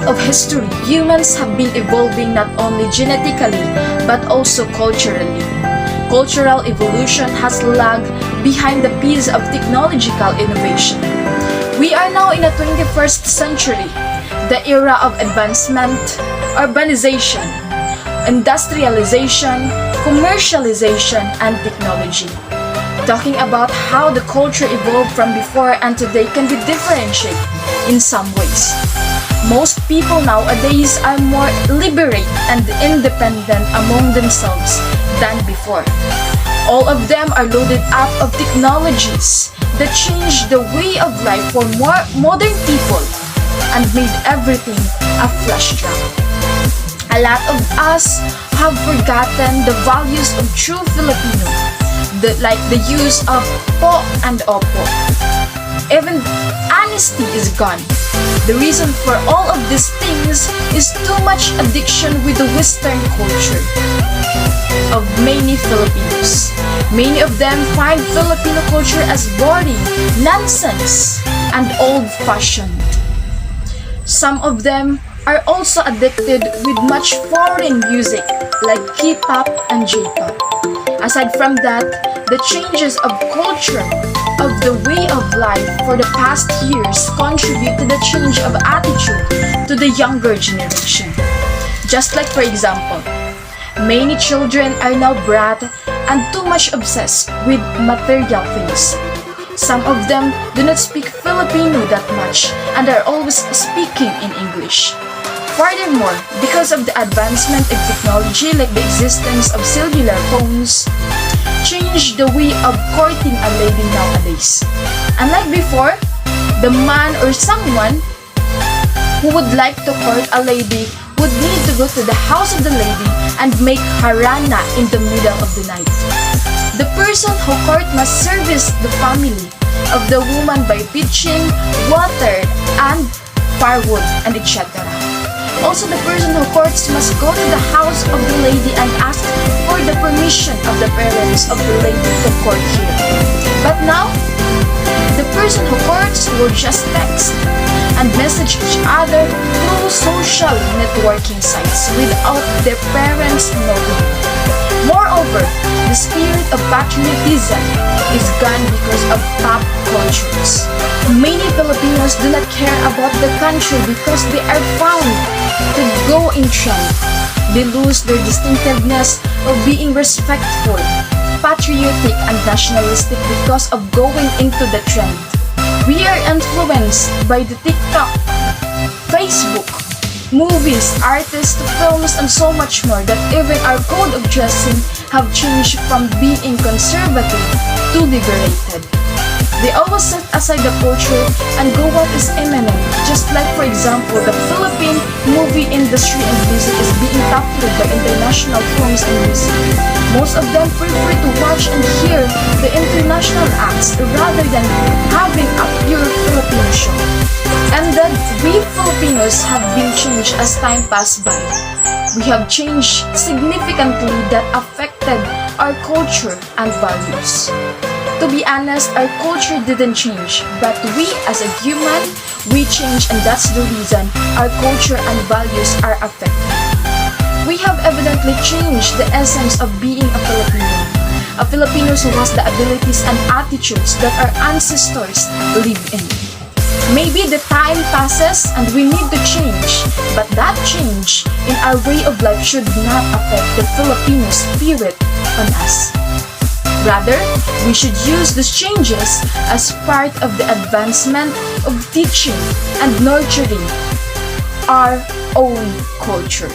Throughout of history, humans have been evolving not only genetically but also culturally. Cultural evolution has lagged behind the pace of technological innovation. We are now in the 21st century, the era of advancement, urbanization, industrialization, commercialization, and technology. Talking about how the culture evolved from before and today can be differentiated in some ways. Most people nowadays are more liberate and independent among themselves than before. All of them are loaded up of technologies that change the way of life for more modern people and made everything a flash drive. A lot of us have forgotten the values of true Filipino, like the use of po and opo. Even honesty is gone. The reason for all of these things is too much addiction with the Western culture of many Filipinos. Many of them find Filipino culture as boring, nonsense, and old-fashioned. Some of them are also addicted with much foreign music like K-pop and J-pop. Aside from that, the changes of culture, of the way of life for the past years contribute to the change of attitude to the younger generation. Just like, for example, many children are now brat and too much obsessed with material things. Some of them do not speak Filipino that much and are always speaking in English. Furthermore, because of the advancement in technology like the existence of cellular phones, changed the way of courting a lady nowadays. Unlike before, the man or someone who would like to court a lady would need to go to the house of the lady and make harana in the middle of the night. The person who court must service the family of the woman by pitching, water, and firewood, and etc. Also, the person who courts must go to the house of the lady and ask for the permission of the parents of the lady to court here. But now, the person who courts will just text and message each other through social networking sites without their parents knowing. Moreover, the spirit of patriotism is gone because of pop cultures. Many Filipinos do not care about the country because they are found to go in trend. They lose their distinctiveness of being respectful, patriotic, and nationalistic because of going into the trend. We are influenced by the TikTok, Facebook, movies, artists, films, and so much more that even our code of dressing have changed from being conservative to liberated. They always set aside the culture and go what is imminent, just like, for example, the Philippine movie industry and music is being toppled by international films and music. Most of them prefer to watch and hear the international acts rather than having a pure Filipino show. And then, we Filipinos have been changed as time passed by. We have changed significantly that affected our culture and values. To be honest, our culture didn't change, but we as a human, we change, and that's the reason our culture and values are affected. We have evidently changed the essence of being a Filipino. A Filipino who has the abilities and attitudes that our ancestors lived in. Maybe the time passes and we need to change, but that change in our way of life should not affect the Filipino spirit on us. Rather, we should use these changes as part of the advancement of teaching and nurturing our own culture.